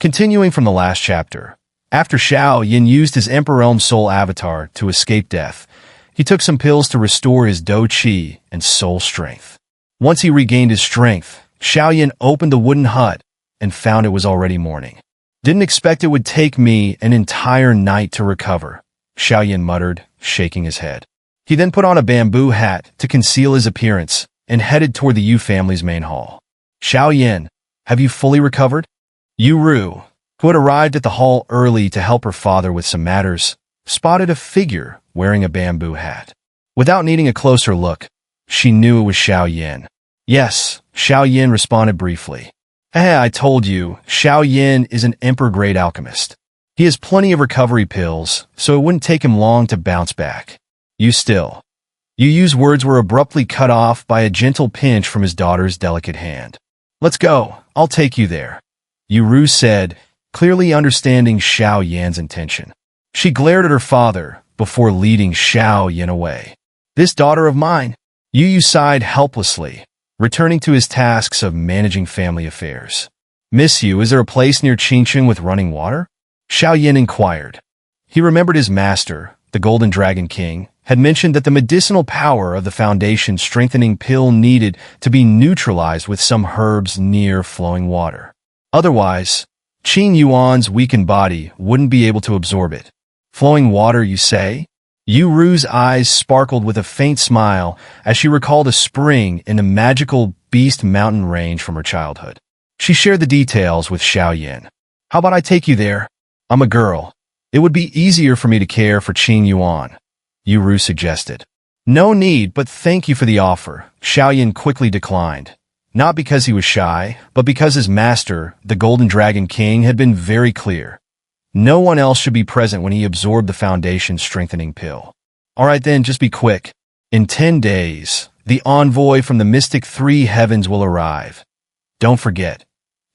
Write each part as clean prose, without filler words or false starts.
Continuing from the last chapter, after Xiao Yan used his Emperor Elm Soul avatar to escape death, he took some pills to restore his Do Qi and soul strength. Once he regained his strength, Xiao Yan opened the wooden hut and found it was already morning. "Didn't expect it would take me an entire night to recover," Xiao Yan muttered, shaking his head. He then put on a bamboo hat to conceal his appearance and headed toward the Yu family's main hall. "Xiao Yan, have you fully recovered?" Yu Ru, who had arrived at the hall early to help her father with some matters, spotted a figure wearing a bamboo hat. Without needing a closer look, she knew it was Xiao Yan. "Yes," Xiao Yan responded briefly. I told you, Xiao Yan is an emperor-grade alchemist. He has plenty of recovery pills, so it wouldn't take him long to bounce back." Yu's words were abruptly cut off by a gentle pinch from his daughter's delicate hand. "Let's go, I'll take you there," Yu Ru said, clearly understanding Xiao Yan's intention. She glared at her father before leading Xiao Yan away. "This daughter of mine," Yu sighed helplessly, returning to his tasks of managing family affairs. "Miss Yu, is there a place near Qingchun with running water?" Xiao Yan inquired. He remembered his master, the Golden Dragon King, had mentioned that the medicinal power of the Foundation strengthening pill needed to be neutralized with some herbs near flowing water. Otherwise, Qing Yuan's weakened body wouldn't be able to absorb it. "Flowing water, you say?" Yu Ru's eyes sparkled with a faint smile as she recalled a spring in the magical Beast Mountain range from her childhood. She shared the details with Xiao Yan. "How about I take you there? I'm a girl. It would be easier for me to care for Qing Yuan," Yu Ru suggested. "No need, but thank you for the offer," Xiao Yan quickly declined, not because he was shy, but because his master, the Golden Dragon King, had been very clear. No one else should be present when he absorbed the Foundation's strengthening pill. "All right then, just be quick. In 10 days, the envoy from the Mystic Three Heavens will arrive. Don't forget,"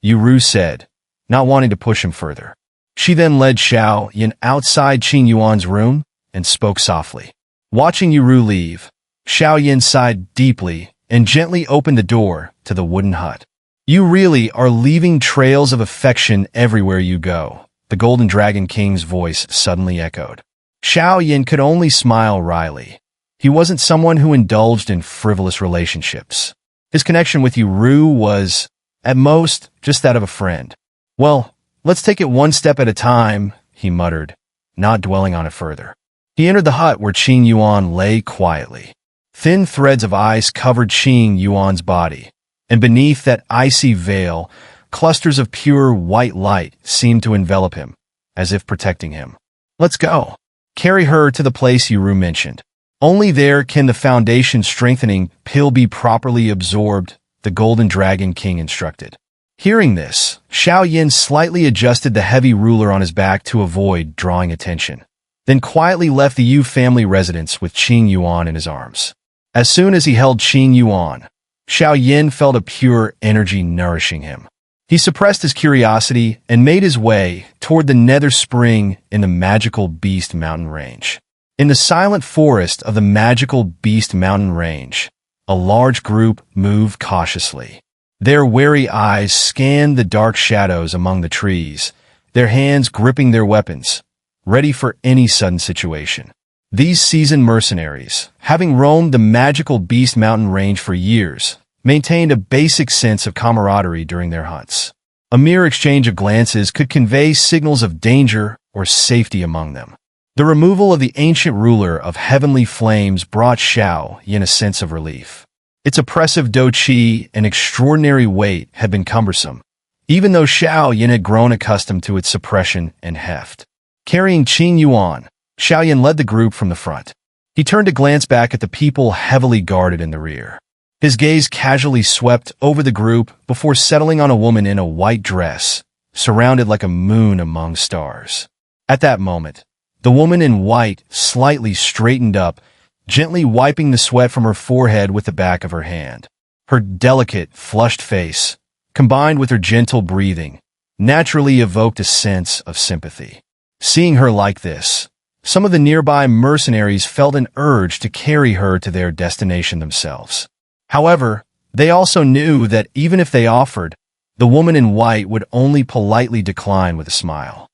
Yu Ru said, not wanting to push him further. She then led Xiao Yan outside Qing Yuan's room and spoke softly. Watching Yu Ru leave, Xiao Yan sighed deeply and gently opened the door to the wooden hut. "You really are leaving trails of affection everywhere you go," the Golden Dragon King's voice suddenly echoed. Xiao Yan could only smile wryly. He wasn't someone who indulged in frivolous relationships. His connection with Yu Ru was, at most, just that of a friend. "Well, let's take it one step at a time," he muttered, not dwelling on it further. He entered the hut where Qing Yuan lay quietly. Thin threads of ice covered Qing Yuan's body, and beneath that icy veil, clusters of pure white light seemed to envelop him, as if protecting him. "Let's go. Carry her to the place Yu Ru mentioned. Only there can the Foundation strengthening pill be properly absorbed," the Golden Dragon King instructed. Hearing this, Xiao Yan slightly adjusted the heavy ruler on his back to avoid drawing attention, then quietly left the Yu family residence with Qing Yuan in his arms. As soon as he held Qing Yuan, Xiao Yan felt a pure energy nourishing him. He suppressed his curiosity and made his way toward the nether spring in the magical Beast Mountain range. In the silent forest of the magical Beast Mountain range, a large group moved cautiously. Their wary eyes scanned the dark shadows among the trees, their hands gripping their weapons, ready for any sudden situation. These seasoned mercenaries, having roamed the magical Beast Mountain range for years, maintained a basic sense of camaraderie during their hunts. A mere exchange of glances could convey signals of danger or safety among them. The removal of the ancient ruler of heavenly flames brought Xiao Yan a sense of relief. Its oppressive Do Qi and extraordinary weight had been cumbersome, even though Xiao Yan had grown accustomed to its suppression and heft. Carrying Qing Yuan, Xiao Yan led the group from the front. He turned to glance back at the people heavily guarded in the rear. His gaze casually swept over the group before settling on a woman in a white dress, surrounded like a moon among stars. At that moment, the woman in white slightly straightened up, gently wiping the sweat from her forehead with the back of her hand. Her delicate, flushed face, combined with her gentle breathing, naturally evoked a sense of sympathy. Seeing her like this, some of the nearby mercenaries felt an urge to carry her to their destination themselves. However, they also knew that even if they offered, the woman in white would only politely decline with a smile.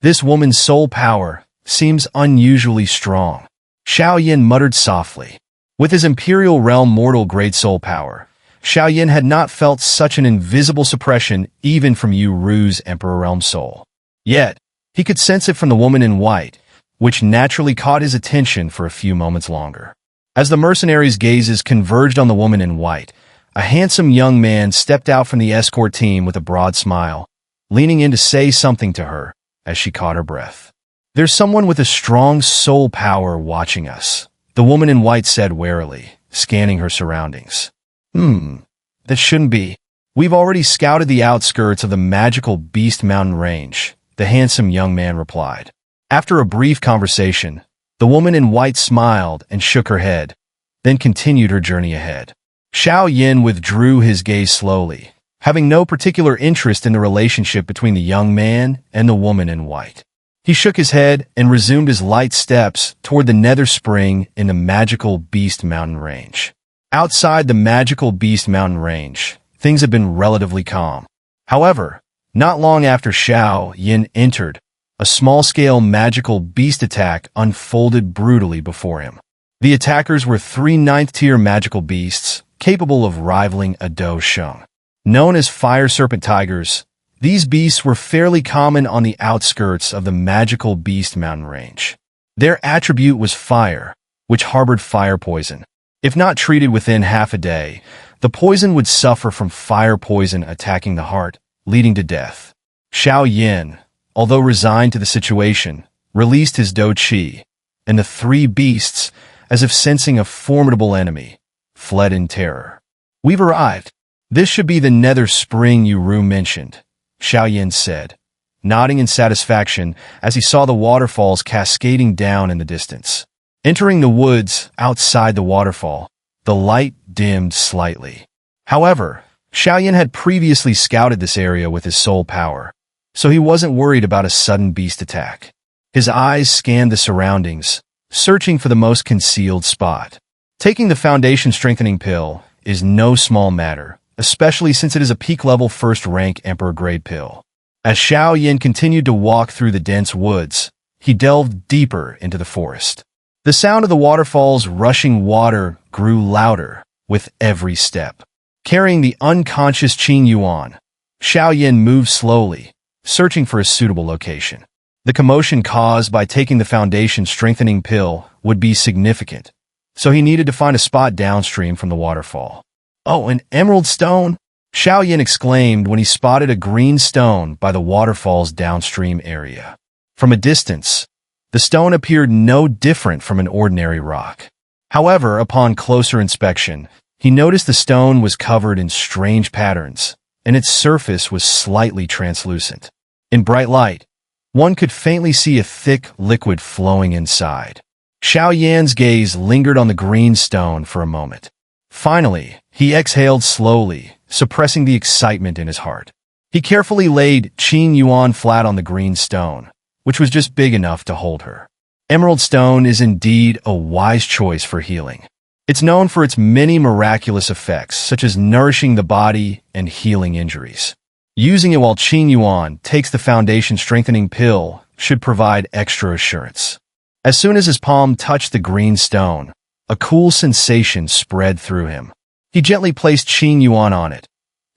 This woman's soul power seems unusually strong, Xiao Yan muttered softly. With his Imperial Realm mortal grade soul power, Xiao Yan had not felt such an invisible suppression even from Yu Ru's Emperor Realm soul. Yet, he could sense it from the woman in white, which naturally caught his attention for a few moments longer. As the mercenaries' gazes converged on the woman in white, a handsome young man stepped out from the escort team with a broad smile, leaning in to say something to her as she caught her breath. "There's someone with a strong soul power watching us," the woman in white said warily, scanning her surroundings. That shouldn't be. We've already scouted the outskirts of the magical Beast Mountain range," the handsome young man replied. After a brief conversation, the woman in white smiled and shook her head, then continued her journey ahead. Xiao Yan withdrew his gaze slowly, having no particular interest in the relationship between the young man and the woman in white. He shook his head and resumed his light steps toward the nether spring in the magical Beast Mountain range. Outside the magical Beast Mountain range, things had been relatively calm. However, not long after Xiao Yan entered, a small-scale magical beast attack unfolded brutally before him. The attackers were 3 ninth-tier magical beasts, capable of rivaling a Do Sheng. Known as fire serpent tigers, these beasts were fairly common on the outskirts of the magical Beast Mountain range. Their attribute was fire, which harbored fire poison. If not treated within half a day, the poison would suffer from fire poison attacking the heart, leading to death. Xiao Yan, although resigned to the situation, released his Do Qi, and the 3 beasts, as if sensing a formidable enemy, fled in terror. "We've arrived. This should be the nether spring Yu Ru mentioned," Xiao Yan said, nodding in satisfaction as he saw the waterfalls cascading down in the distance. Entering the woods outside the waterfall, the light dimmed slightly. However, Xiao Yan had previously scouted this area with his soul power, so he wasn't worried about a sudden beast attack. His eyes scanned the surroundings, searching for the most concealed spot. Taking the foundation strengthening pill is no small matter, especially since it is a peak-level first-rank Emperor-grade pill. As Xiao Yan continued to walk through the dense woods, he delved deeper into the forest. The sound of the waterfall's rushing water grew louder with every step. Carrying the unconscious Qing Yuan, Xiao Yan moved slowly, searching for a suitable location. The commotion caused by taking the foundation strengthening pill would be significant, so he needed to find a spot downstream from the waterfall. "Oh, an emerald stone!" Xiao Yan exclaimed when he spotted a green stone by the waterfall's downstream area. From a distance, the stone appeared no different from an ordinary rock. However, upon closer inspection, he noticed the stone was covered in strange patterns, and its surface was slightly translucent. In bright light, one could faintly see a thick liquid flowing inside. Xiao Yan's gaze lingered on the green stone for a moment. Finally, he exhaled slowly, suppressing the excitement in his heart. He carefully laid Qing Yuan flat on the green stone, which was just big enough to hold her. Emerald stone is indeed a wise choice for healing. It's known for its many miraculous effects, such as nourishing the body and healing injuries. Using it while Qing Yuan takes the foundation strengthening pill should provide extra assurance. As soon as his palm touched the green stone, a cool sensation spread through him. He gently placed Qing Yuan on it,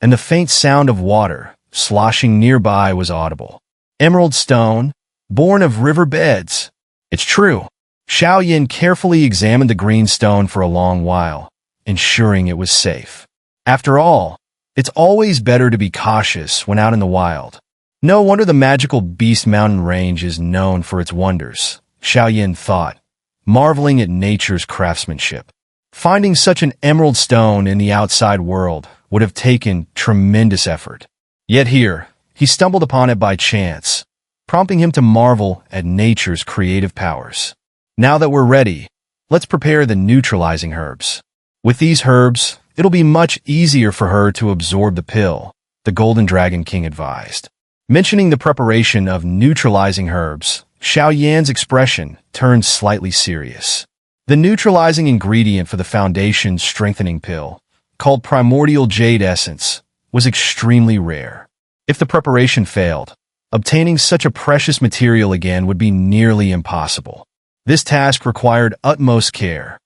and the faint sound of water sloshing nearby was audible. Emerald stone, born of river beds. It's true. Xiao Yan carefully examined the green stone for a long while, ensuring it was safe. After all, it's always better to be cautious when out in the wild. No wonder the magical Beast Mountain range is known for its wonders, Xiao Yan thought, marveling at nature's craftsmanship. Finding such an emerald stone in the outside world would have taken tremendous effort. Yet here, he stumbled upon it by chance, prompting him to marvel at nature's creative powers. Now that we're ready, let's prepare the neutralizing herbs. With these herbs, it'll be much easier for her to absorb the pill, the Golden Dragon King advised. Mentioning the preparation of neutralizing herbs, Xiao Yan's expression turned slightly serious. The neutralizing ingredient for the foundation strengthening pill, called primordial jade essence, was extremely rare. If the preparation failed, obtaining such a precious material again would be nearly impossible. This task required utmost care.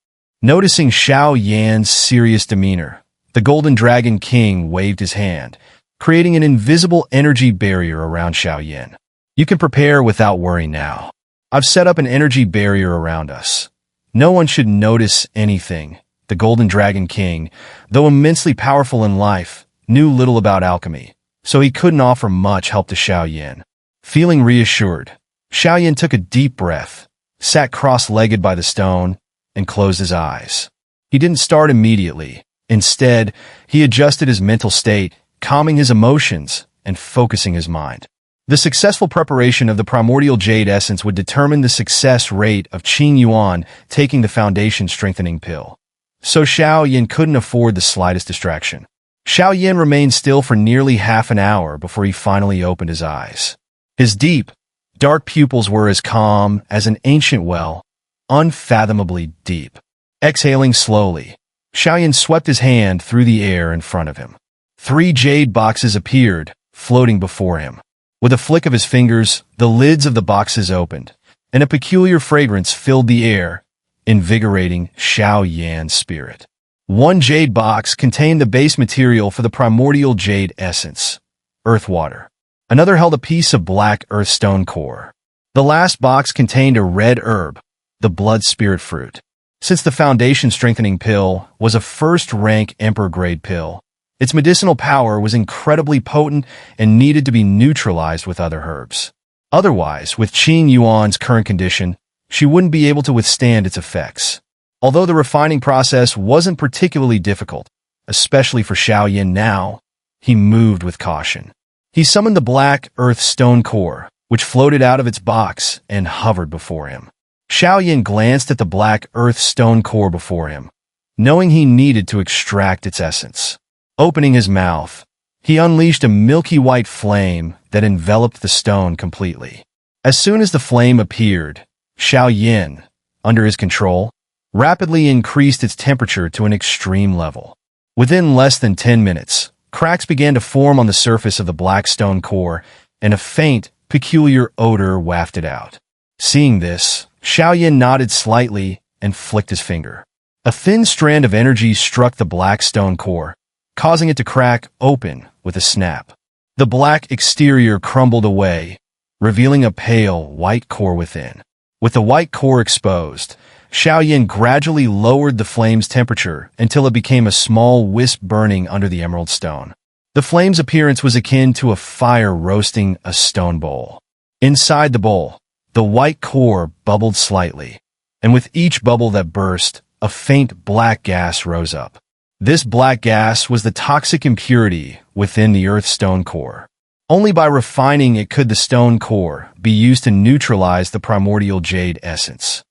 Noticing Xiao Yan's serious demeanor, the Golden Dragon King waved his hand, creating an invisible energy barrier around Xiao Yan. You can prepare without worry now. I've set up an energy barrier around us. No one should notice anything. The Golden Dragon King, though immensely powerful in life, knew little about alchemy, so he couldn't offer much help to Xiao Yan. Feeling reassured, Xiao Yan took a deep breath, sat cross-legged by the stone, and closed his eyes. He didn't start immediately. Instead, he adjusted his mental state, calming his emotions and focusing his mind. The successful preparation of the primordial jade essence would determine the success rate of Qing Yuan taking the foundation strengthening pill. So Xiao Yan couldn't afford the slightest distraction. Xiao Yan remained still for nearly half an hour before he finally opened his eyes. His deep, dark pupils were as calm as an ancient well, unfathomably deep. Exhaling slowly, Xiao Yan swept his hand through the air in front of him. 3 jade boxes appeared, floating before him. With a flick of his fingers, the lids of the boxes opened, and a peculiar fragrance filled the air, invigorating Xiao Yan's spirit. 1 jade box contained the base material for the primordial jade essence, earth water. Another held a piece of black earth stone core. The last box contained a red herb, the blood spirit fruit. Since the foundation strengthening pill was a first-rank emperor-grade pill, its medicinal power was incredibly potent and needed to be neutralized with other herbs. Otherwise, with Qing Yuan's current condition, she wouldn't be able to withstand its effects. Although the refining process wasn't particularly difficult, especially for Xiao Yan now, he moved with caution. He summoned the black earth stone core, which floated out of its box and hovered before him. Xiao Yan glanced at the black earth stone core before him, knowing he needed to extract its essence. Opening his mouth, he unleashed a milky white flame that enveloped the stone completely. As soon as the flame appeared, Xiao Yan, under his control, rapidly increased its temperature to an extreme level. Within less than 10 minutes, cracks began to form on the surface of the black stone core, and a faint, peculiar odor wafted out. Seeing this, Xiao Yan nodded slightly and flicked his finger. A thin strand of energy struck the black stone core, causing it to crack open with a snap. The black exterior crumbled away, revealing a pale, white core within. With the white core exposed, Xiao Yan gradually lowered the flame's temperature until it became a small wisp burning under the emerald stone. The flame's appearance was akin to a fire roasting a stone bowl. Inside the bowl, the white core bubbled slightly, and with each bubble that burst, a faint black gas rose up. This black gas was the toxic impurity within the earth stone core. Only by refining it could the stone core be used to neutralize the primordial jade essence.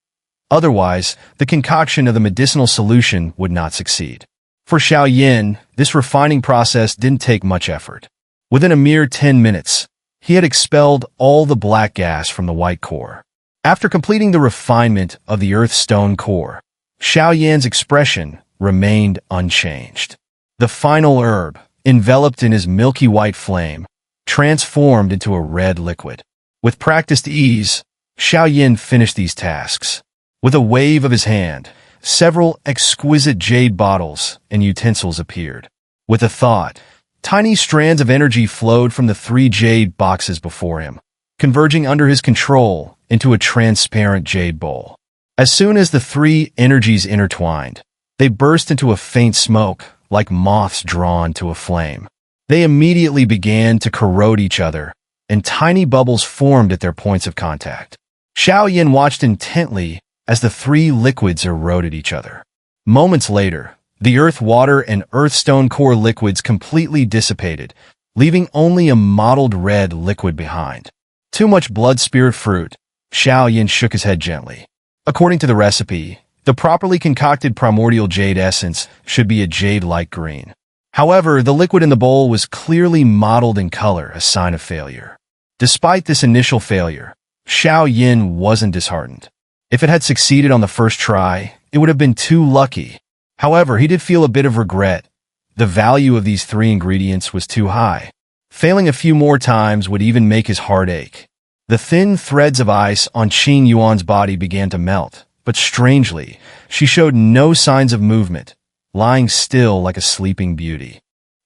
Otherwise, the concoction of the medicinal solution would not succeed. For Xiao Yan, this refining process didn't take much effort. Within a mere 10 minutes, he had expelled all the black gas from the white core. After completing the refinement of the earth stone core, Xiao Yan's expression remained unchanged. The final herb, enveloped in his milky white flame, transformed into a red liquid. With practiced ease, Xiao Yan finished these tasks. With a wave of his hand, several exquisite jade bottles and utensils appeared. With a thought, tiny strands of energy flowed from the 3 jade boxes before him, converging under his control into a transparent jade bowl. As soon as the 3 energies intertwined, they burst into a faint smoke, like moths drawn to a flame. They immediately began to corrode each other, and tiny bubbles formed at their points of contact. Xiao Yan watched intently as the 3 liquids eroded each other. Moments later, the earth water and earth stone core liquids completely dissipated, leaving only a mottled red liquid behind. Too much blood spirit fruit. Xiao Yan shook his head gently. According to the recipe, the properly concocted primordial jade essence should be a jade-like green. However, the liquid in the bowl was clearly mottled in color, a sign of failure. Despite this initial failure, Xiao Yan wasn't disheartened. If it had succeeded on the first try, it would have been too lucky. However, he did feel a bit of regret, The value of these three ingredients was too high. Failing a few more times would even make his heart ache. The thin threads of ice on Qing Yuan's body began to melt, but strangely, she showed no signs of movement, lying still like a sleeping beauty.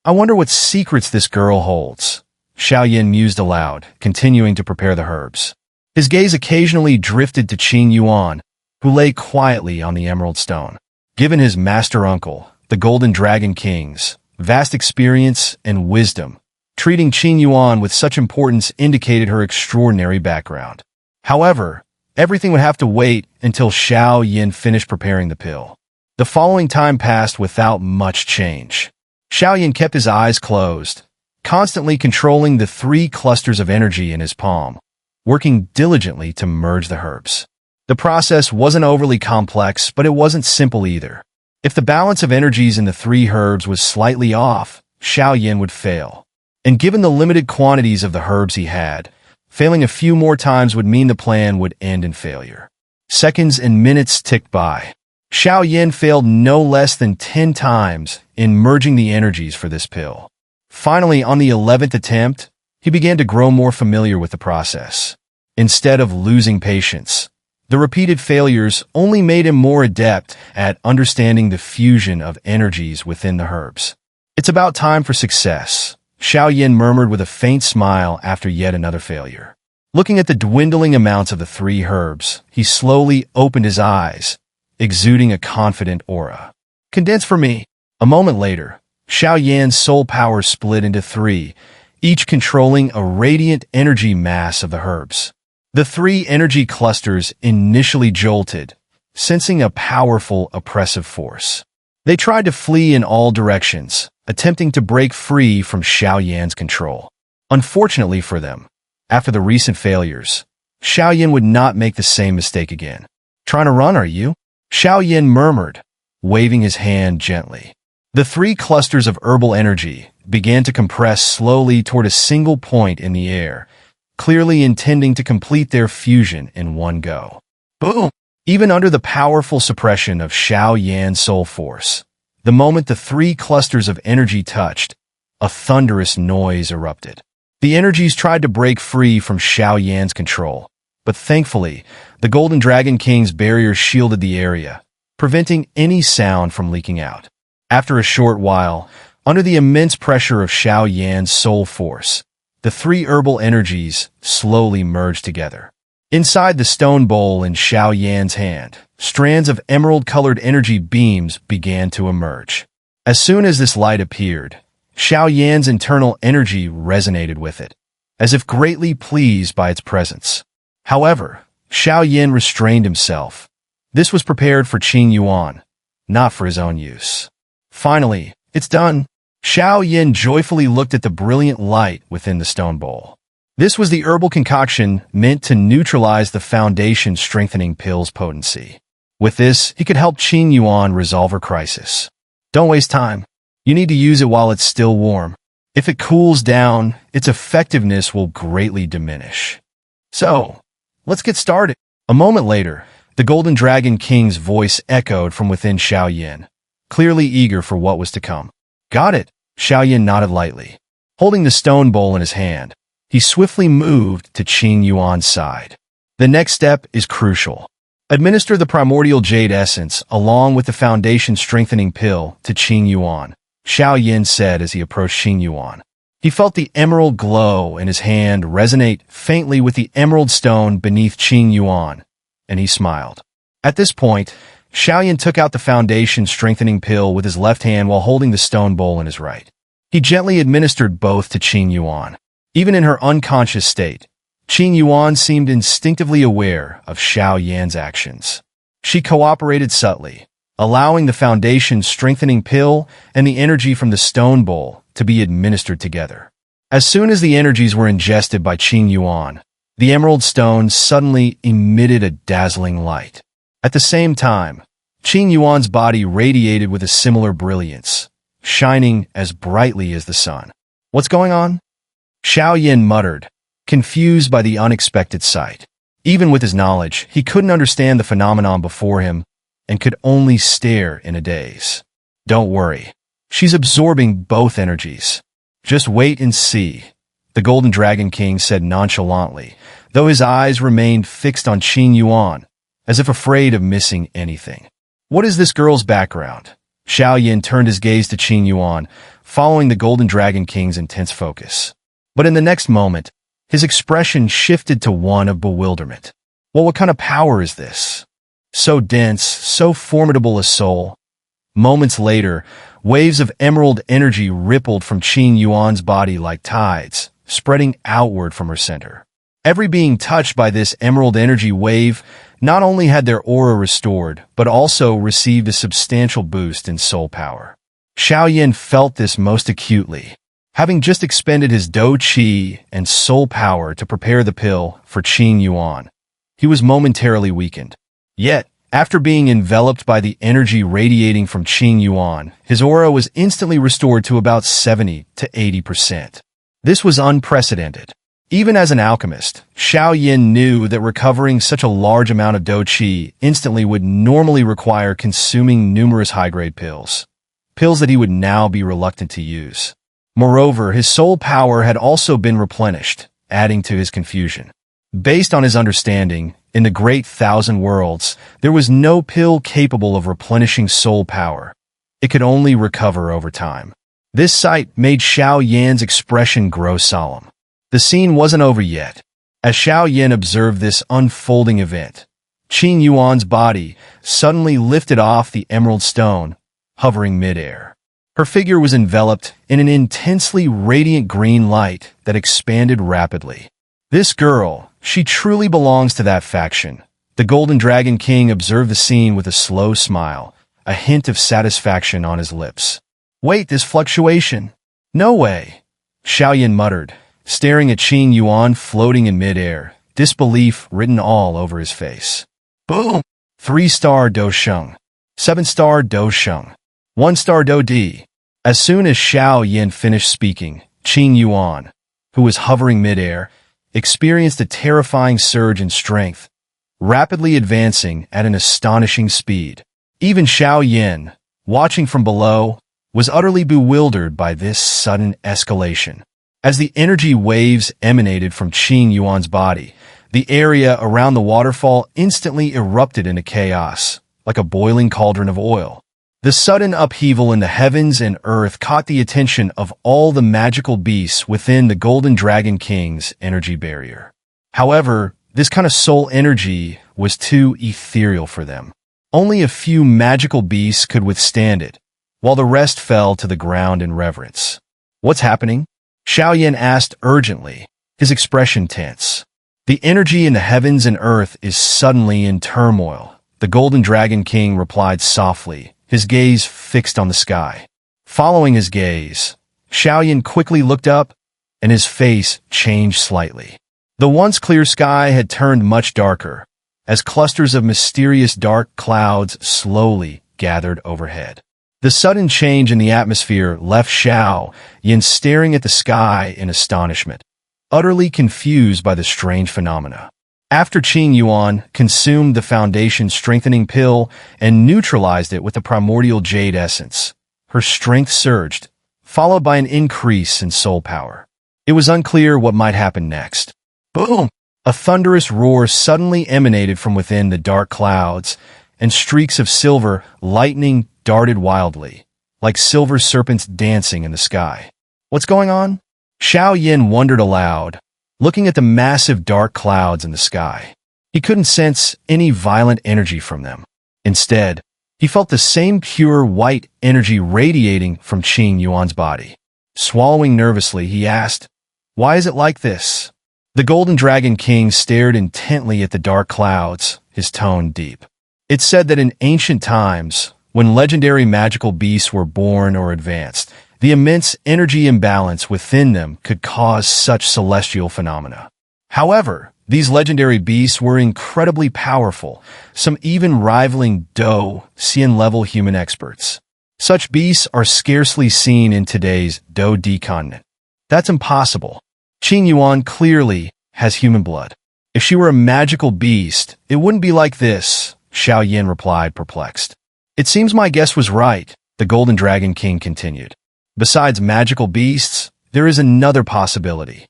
I wonder what secrets this girl holds, Xiao Yan mused aloud, continuing to prepare the herbs. His gaze occasionally drifted to Qing Yuan, who lay quietly on the emerald stone. Given his master uncle, the Golden Dragon King's vast experience and wisdom, treating Qing Yuan with such importance indicated her extraordinary background. However, everything would have to wait until Xiao Yan finished preparing the pill. The following time passed without much change. Xiao Yan kept his eyes closed, constantly controlling the three clusters of energy in his palm, working diligently to merge the herbs. The process wasn't overly complex, but it wasn't simple either. If the balance of energies in the three herbs was slightly off, Xiao Yan would fail. And given the limited quantities of the herbs he had, failing a few more times would mean the plan would end in failure. Seconds and minutes ticked by. Xiao Yan failed no less than 10 times in merging the energies for this pill. Finally, on the 11th attempt, he began to grow more familiar with the process. Instead of losing patience, the repeated failures only made him more adept at understanding the fusion of energies within the herbs. It's about time for success, Xiao Yan murmured with a faint smile after yet another failure. Looking at the dwindling amounts of the three herbs, he slowly opened his eyes, exuding a confident aura. Condense for me. A moment later, Xiao Yan's soul power split into three, each controlling a radiant energy mass of the herbs. The three energy clusters initially jolted, sensing a powerful, oppressive force. They tried to flee in all directions, attempting to break free from Xiao Yan's control. Unfortunately for them, after the recent failures, Xiao Yan would not make the same mistake again. Trying to run, are you? Xiao Yan murmured, waving his hand gently. The three clusters of herbal energy began to compress slowly toward a single point in the air, clearly intending to complete their fusion in one go. Boom! Even under the powerful suppression of Xiao Yan's soul force, the moment the three clusters of energy touched, a thunderous noise erupted. The energies tried to break free from Xiao Yan's control, but thankfully, the Golden Dragon King's barrier shielded the area, preventing any sound from leaking out. After a short while, under the immense pressure of Xiao Yan's soul force, the three herbal energies slowly merged together. Inside the stone bowl in Xiao Yan's hand, strands of emerald-colored energy beams began to emerge. As soon as this light appeared, Xiao Yan's internal energy resonated with it, as if greatly pleased by its presence. However, Xiao Yan restrained himself. This was prepared for Qing Yuan, not for his own use. Finally, it's done. Xiao Yan joyfully looked at the brilliant light within the stone bowl. This was the herbal concoction meant to neutralize the foundation strengthening pill's potency. With this, he could help Qing Yuan resolve her crisis. Don't waste time. You need to use it while it's still warm. If it cools down, its effectiveness will greatly diminish. So, let's get started. A moment later, the Golden Dragon King's voice echoed from within Xiao Yan, clearly eager for what was to come. Got it, Xiao Yan nodded lightly. Holding the stone bowl in his hand, he swiftly moved to Qing Yuan's side. The next step is crucial. Administer the primordial jade essence along with the foundation strengthening pill to Qing Yuan, Xiao Yan said as he approached Qing Yuan. He felt the emerald glow in his hand resonate faintly with the emerald stone beneath Qing Yuan, and he smiled. At this point, Xiao Yan took out the foundation strengthening pill with his left hand while holding the stone bowl in his right. He gently administered both to Qing Yuan. Even in her unconscious state, Qing Yuan seemed instinctively aware of Xiao Yan's actions. She cooperated subtly, allowing the foundation strengthening pill and the energy from the stone bowl to be administered together. As soon as the energies were ingested by Qing Yuan, the emerald stone suddenly emitted a dazzling light. At the same time, Qing Yuan's body radiated with a similar brilliance, shining as brightly as the sun. What's going on? Xiao Yan muttered, confused by the unexpected sight. Even with his knowledge, he couldn't understand the phenomenon before him and could only stare in a daze. Don't worry. She's absorbing both energies. Just wait and see, the Golden Dragon King said nonchalantly, though his eyes remained fixed on Qing Yuan, as if afraid of missing anything. What is this girl's background? Xiao Yan turned his gaze to Qing Yuan, following the Golden Dragon King's intense focus. But in the next moment, his expression shifted to one of bewilderment. Well, what kind of power is this? So dense, so formidable a soul. Moments later, waves of emerald energy rippled from Qing Yuan's body like tides, spreading outward from her center. Every being touched by this emerald energy wave not only had their aura restored, but also received a substantial boost in soul power. Xiao Yan felt this most acutely. Having just expended his Dou Qi and soul power to prepare the pill for Qing Yuan, he was momentarily weakened. Yet, after being enveloped by the energy radiating from Qing Yuan, his aura was instantly restored to about 70 to 80%. This was unprecedented. Even as an alchemist, Xiao Yan knew that recovering such a large amount of Dou Qi instantly would normally require consuming numerous high-grade pills. Pills that he would now be reluctant to use. Moreover, his soul power had also been replenished, adding to his confusion. Based on his understanding, in the Great Thousand Worlds, there was no pill capable of replenishing soul power. It could only recover over time. This sight made Xiao Yan's expression grow solemn. The scene wasn't over yet. As Xiao Yan observed this unfolding event, Qing Yuan's body suddenly lifted off the emerald stone, hovering midair. Her figure was enveloped in an intensely radiant green light that expanded rapidly. This girl, she truly belongs to that faction. The Golden Dragon King observed the scene with a slow smile, a hint of satisfaction on his lips. Wait, this fluctuation? No way, Xiao Yan muttered, staring at Qing Yuan floating in midair, disbelief written all over his face. Boom! 3-star Do Sheng. 7-star Do Sheng. 1-star Do Di. As soon as Xiao Yan finished speaking, Qing Yuan, who was hovering midair, experienced a terrifying surge in strength, rapidly advancing at an astonishing speed. Even Xiao Yan, watching from below, was utterly bewildered by this sudden escalation. As the energy waves emanated from Qing Yuan's body, the area around the waterfall instantly erupted into chaos, like a boiling cauldron of oil. The sudden upheaval in the heavens and earth caught the attention of all the magical beasts within the Golden Dragon King's energy barrier. However, this kind of soul energy was too ethereal for them. Only a few magical beasts could withstand it, while the rest fell to the ground in reverence. What's happening? Xiao Yan asked urgently, his expression tense. The energy in the heavens and earth is suddenly in turmoil, the Golden Dragon King replied softly, his gaze fixed on the sky. Following his gaze, Xiao Yan quickly looked up, and his face changed slightly. The once clear sky had turned much darker, as clusters of mysterious dark clouds slowly gathered overhead. The sudden change in the atmosphere left Xiao Yan staring at the sky in astonishment, utterly confused by the strange phenomena. After Qing Yuan consumed the foundation strengthening pill and neutralized it with the primordial jade essence, her strength surged, followed by an increase in soul power. It was unclear what might happen next. Boom! A thunderous roar suddenly emanated from within the dark clouds, and streaks of silver lightning darted wildly, like silver serpents dancing in the sky. What's going on? Xiao Yan wondered aloud, looking at the massive dark clouds in the sky. He couldn't sense any violent energy from them. Instead, he felt the same pure white energy radiating from Qing Yuan's body. Swallowing nervously, he asked, "Why is it like this?" The Golden Dragon King stared intently at the dark clouds, his tone deep. It said that in ancient times, when legendary magical beasts were born or advanced, the immense energy imbalance within them could cause such celestial phenomena. However, these legendary beasts were incredibly powerful, some even rivaling Dou Xian-level human experts. Such beasts are scarcely seen in today's Dou Di continent. That's impossible. Qing Yuan clearly has human blood. If she were a magical beast, it wouldn't be like this, Xiao Yan replied, perplexed. It seems my guess was right, the Golden Dragon King continued. Besides magical beasts, there is another possibility.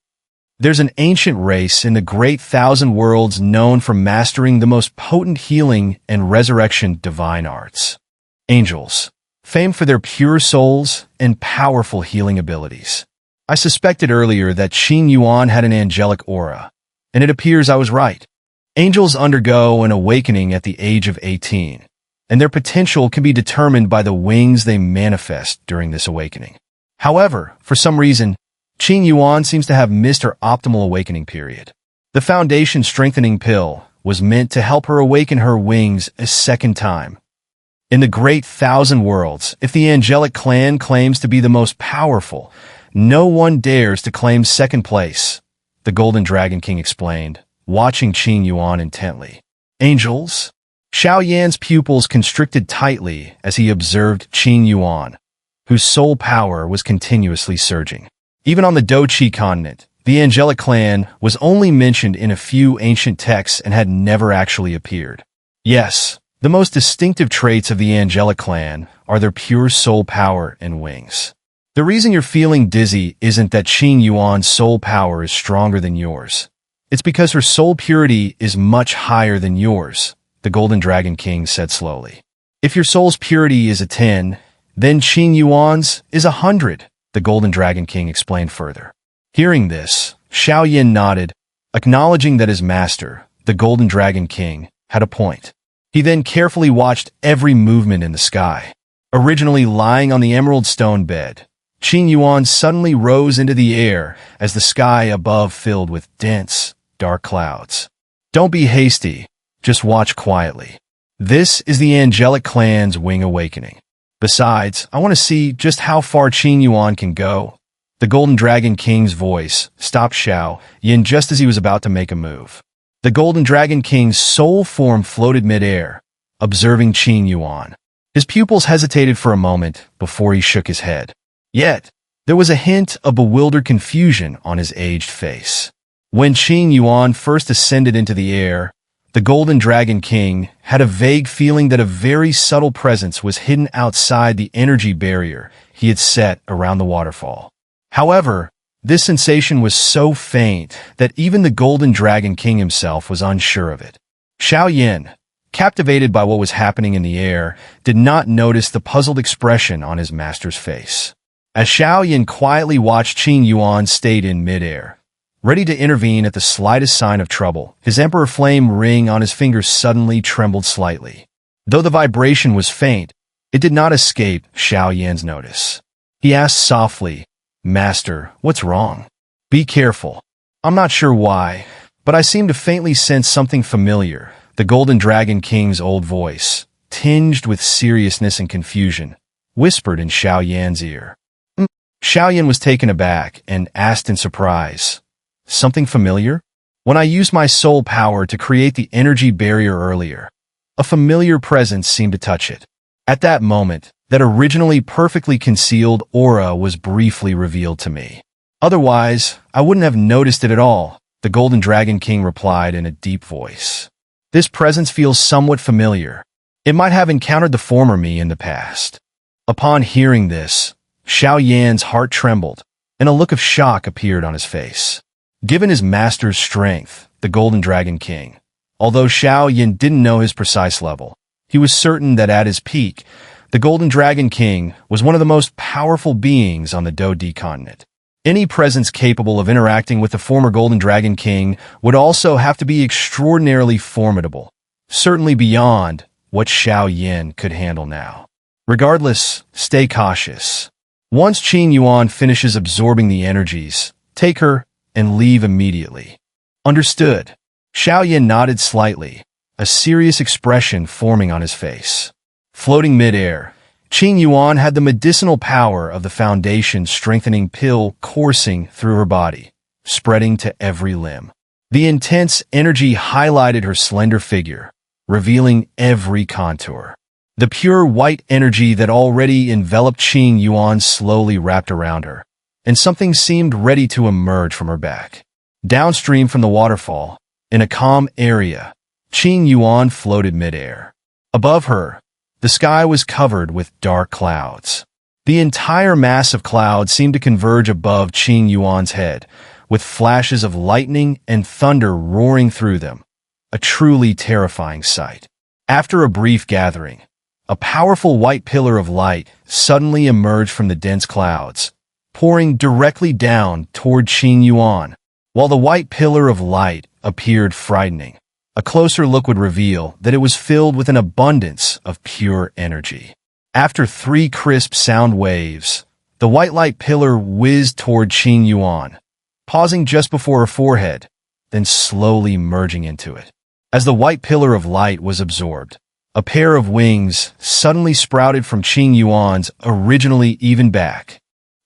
There's an ancient race in the Great Thousand Worlds known for mastering the most potent healing and resurrection divine arts. Angels, famed for their pure souls and powerful healing abilities. I suspected earlier that Qing Yuan had an angelic aura, and it appears I was right. Angels undergo an awakening at the age of 18, and their potential can be determined by the wings they manifest during this awakening. However, for some reason, Qing Yuan seems to have missed her optimal awakening period. The Foundation Strengthening Pill was meant to help her awaken her wings a second time. In the Great Thousand Worlds, if the Angelic Clan claims to be the most powerful, no one dares to claim second place, the Golden Dragon King explained, watching Qing Yuan intently. Angels? Xiao Yan's pupils constricted tightly as he observed Qing Yuan, whose soul power was continuously surging. Even on the Doqi continent, the Angelic Clan was only mentioned in a few ancient texts and had never actually appeared. Yes, the most distinctive traits of the Angelic Clan are their pure soul power and wings. The reason you're feeling dizzy isn't that Qing Yuan's soul power is stronger than yours. It's because her soul purity is much higher than yours, the Golden Dragon King said slowly. If your soul's purity is a 10, then Qing Yuan's is 100. The Golden Dragon King explained further. Hearing this, Xiao Yan nodded, acknowledging that his master, the Golden Dragon King, had a point. He then carefully watched every movement in the sky. Originally lying on the emerald stone bed, Qing Yuan suddenly rose into the air as the sky above filled with dense, dark clouds. Don't be hasty, just watch quietly. This is the Angelic Clan's wing awakening. Besides, I want to see just how far Qing Yuan can go. The Golden Dragon King's voice stopped Xiao Yan just as he was about to make a move. The Golden Dragon King's soul form floated midair, observing Qing Yuan. His pupils hesitated for a moment before he shook his head. Yet, there was a hint of bewildered confusion on his aged face. When Qing Yuan first ascended into the air, the Golden Dragon King had a vague feeling that a very subtle presence was hidden outside the energy barrier he had set around the waterfall. However, this sensation was so faint that even the Golden Dragon King himself was unsure of it. Xiao Yan, captivated by what was happening in the air, did not notice the puzzled expression on his master's face. As Xiao Yan quietly watched, Qing Yuan stayed in midair, ready to intervene at the slightest sign of trouble. His Emperor Flame ring on his finger suddenly trembled slightly. Though the vibration was faint, it did not escape Xiao Yan's notice. He asked softly, "Master, what's wrong?" "Be careful. I'm not sure why, but I seem to faintly sense something familiar." The Golden Dragon King's old voice, tinged with seriousness and confusion, whispered in Xiao Yan's ear. Xiao Yan was taken aback and asked in surprise, "Something familiar?" "When I used my soul power to create the energy barrier earlier, a familiar presence seemed to touch it. At that moment, that originally perfectly concealed aura was briefly revealed to me. Otherwise, I wouldn't have noticed it at all," the Golden Dragon King replied in a deep voice. "This presence feels somewhat familiar. It might have encountered the former me in the past." Upon hearing this, Xiao Yan's heart trembled, and a look of shock appeared on his face. Given his master's strength, the Golden Dragon King, although Xiao Yan didn't know his precise level, he was certain that at his peak, the Golden Dragon King was one of the most powerful beings on the Doqi continent. Any presence capable of interacting with the former Golden Dragon King would also have to be extraordinarily formidable, certainly beyond what Xiao Yan could handle now. Regardless, stay cautious. Once Qing Yuan finishes absorbing the energies, take her and leave immediately. Understood. Xiao Yan nodded slightly, a serious expression forming on his face. Floating midair, Qing Yuan had the medicinal power of the Foundation Strengthening Pill coursing through her body, spreading to every limb. The intense energy highlighted her slender figure, revealing every contour. The pure white energy that already enveloped Qing Yuan slowly wrapped around her, and something seemed ready to emerge from her back. Downstream from the waterfall, in a calm area, Qing Yuan floated midair. Above her, The sky was covered with dark clouds. The entire mass of clouds seemed to converge above Qing Yuan's head, with flashes of lightning and thunder roaring through them. A truly terrifying sight. After a brief gathering, a powerful white pillar of light suddenly emerged from the dense clouds, pouring directly down toward Qing Yuan. While the white pillar of light appeared frightening, a closer look would reveal that it was filled with an abundance of pure energy. After 3 crisp sound waves, the white light pillar whizzed toward Qing Yuan, pausing just before her forehead, then slowly merging into it. As the white pillar of light was absorbed, a pair of wings suddenly sprouted from Qing Yuan's originally even back.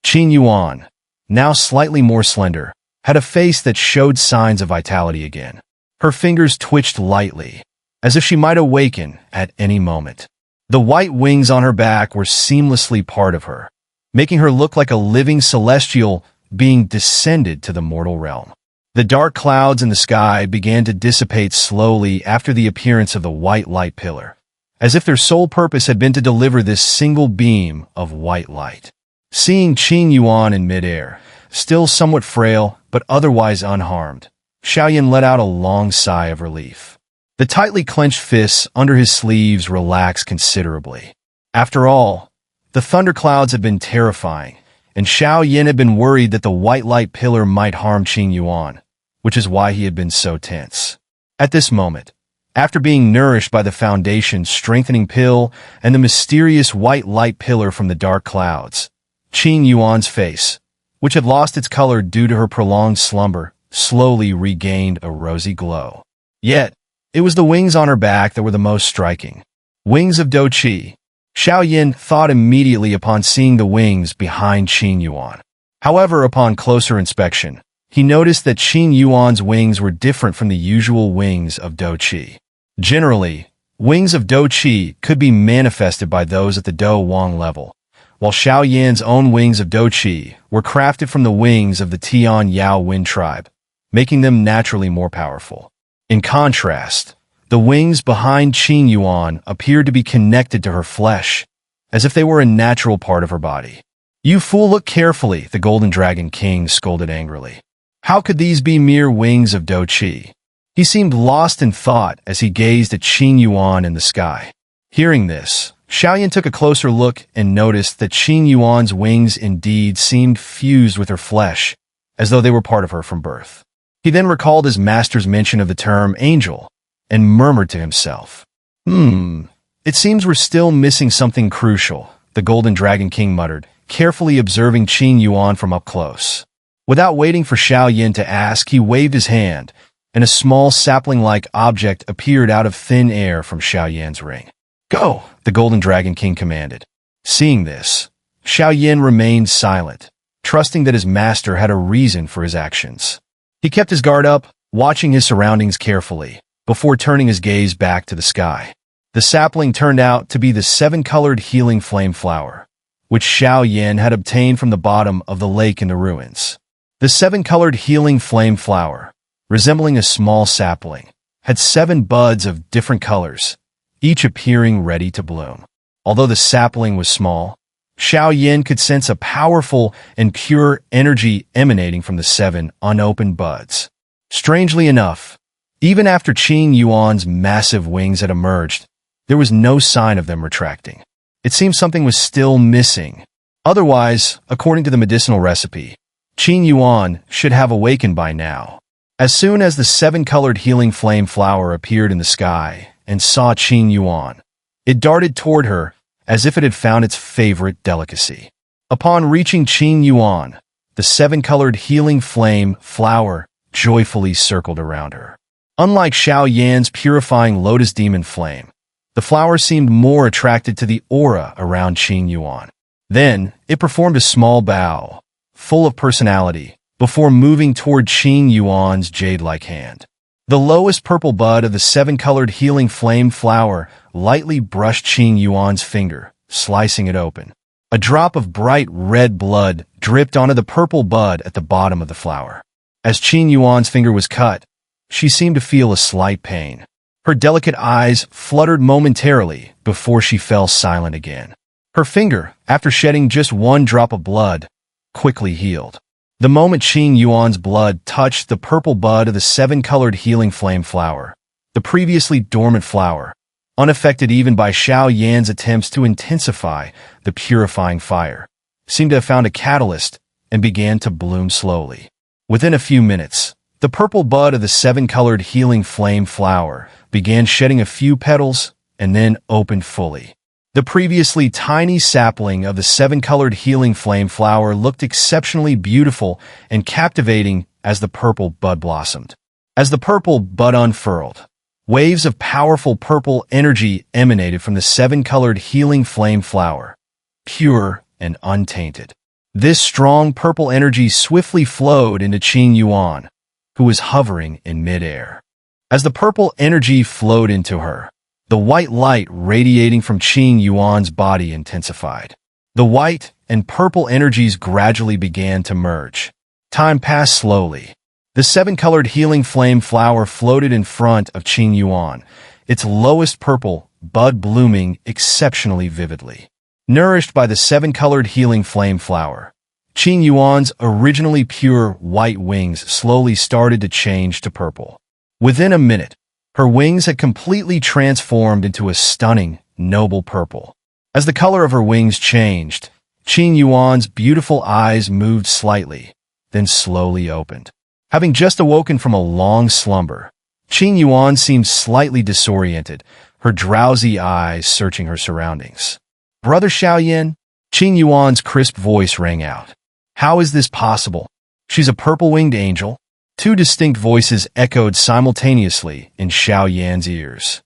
Qing Yuan, now slightly more slender, had a face that showed signs of vitality again. Her fingers twitched lightly, as if she might awaken at any moment. The white wings on her back were seamlessly part of her, making her look like a living celestial being descended to the mortal realm. The dark clouds in the sky began to dissipate slowly after the appearance of the white light pillar, as if their sole purpose had been to deliver this single beam of white light. Seeing Qing Yuan in midair, still somewhat frail but otherwise unharmed, Xiao Yan let out a long sigh of relief. The tightly clenched fists under his sleeves relaxed considerably. After all, the thunderclouds had been terrifying, and Xiao Yan had been worried that the white light pillar might harm Qing Yuan, which is why he had been so tense. At this moment, after being nourished by the Foundation's strengthening pill and the mysterious white light pillar from the dark clouds, Qing Yuan's face, which had lost its color due to her prolonged slumber, slowly regained a rosy glow. Yet, it was the wings on her back that were the most striking. Wings of Do Qi. Xiao Yan thought immediately upon seeing the wings behind Qing Yuan. However, upon closer inspection, he noticed that Qing Yuan's wings were different from the usual wings of Do Qi. Generally, wings of Do Qi could be manifested by those at the Do Wang level, while Xiao Yan's own wings of Do Qi were crafted from the wings of the Tian Yao Wind tribe, making them naturally more powerful. In contrast, the wings behind Qing Yuan appeared to be connected to her flesh, as if they were a natural part of her body. "You fool, look carefully," the Golden Dragon King scolded angrily. How could these be mere wings of Do Qi? He seemed lost in thought as he gazed at Qing Yuan in the sky. Hearing this, Xiao Yan took a closer look and noticed that Qing Yuan's wings indeed seemed fused with her flesh, as though they were part of her from birth. He then recalled his master's mention of the term angel, and murmured to himself, It seems we're still missing something crucial," the Golden Dragon King muttered, carefully observing Qing Yuan from up close. Without waiting for Xiao Yan to ask, he waved his hand, and a small sapling-like object appeared out of thin air from Xiao Yan's ring. "Go," the Golden Dragon King commanded. Seeing this, Xiao Yan remained silent, trusting that his master had a reason for his actions. He kept his guard up, watching his surroundings carefully, before turning his gaze back to the sky. The sapling turned out to be the 7-colored healing flame flower, which Xiao Yan had obtained from the bottom of the lake in the ruins. The 7-colored healing flame flower, resembling a small sapling, had 7 buds of different colors, each appearing ready to bloom. Although the sapling was small, Xiao Yan could sense a powerful and pure energy emanating from the 7 unopened buds. Strangely enough, even after Qing Yuan's massive wings had emerged, there was no sign of them retracting. It seemed something was still missing. Otherwise, according to the medicinal recipe, Qing Yuan should have awakened by now. As soon as the 7-colored healing flame flower appeared in the sky and saw Qing Yuan, it darted toward her as if it had found its favorite delicacy. Upon reaching Qing Yuan, the 7-colored healing flame flower joyfully circled around her. Unlike Xiao Yan's purifying lotus demon flame, the flower seemed more attracted to the aura around Qing Yuan. Then, it performed a small bow, full of personality, before moving toward Qing Yuan's jade-like hand. The lowest purple bud of the 7-colored healing flame flower lightly brushed Qing Yuan's finger, slicing it open. A drop of bright red blood dripped onto the purple bud at the bottom of the flower. As Qing Yuan's finger was cut, she seemed to feel a slight pain. Her delicate eyes fluttered momentarily before she fell silent again. Her finger, after shedding just one drop of blood, quickly healed. The moment Qing Yuan's blood touched the purple bud of the seven-colored healing flame flower, the previously dormant flower, unaffected even by Xiao Yan's attempts to intensify the purifying fire, seemed to have found a catalyst and began to bloom slowly. Within a few minutes, the purple bud of the seven-colored healing flame flower began shedding a few petals and then opened fully. The previously tiny sapling of the seven-colored healing flame flower looked exceptionally beautiful and captivating as the purple bud blossomed. As the purple bud unfurled, waves of powerful purple energy emanated from the seven-colored healing flame flower, pure and untainted. This strong purple energy swiftly flowed into Qing Yuan, who was hovering in midair. As the purple energy flowed into her, the white light radiating from Qing Yuan's body intensified. The white and purple energies gradually began to merge. Time passed slowly. The seven-colored healing flame flower floated in front of Qing Yuan, its lowest purple bud blooming exceptionally vividly. Nourished by the seven-colored healing flame flower, Qing Yuan's originally pure white wings slowly started to change to purple. Within a minute, her wings had completely transformed into a stunning, noble purple. As the color of her wings changed, Qing Yuan's beautiful eyes moved slightly, then slowly opened. Having just awoken from a long slumber, Qing Yuan seemed slightly disoriented, her drowsy eyes searching her surroundings. "Brother Xiao Yan?" Qing Yuan's crisp voice rang out. "How is this possible? She's a purple-winged angel?" Two distinct voices echoed simultaneously in Xiao Yan's ears.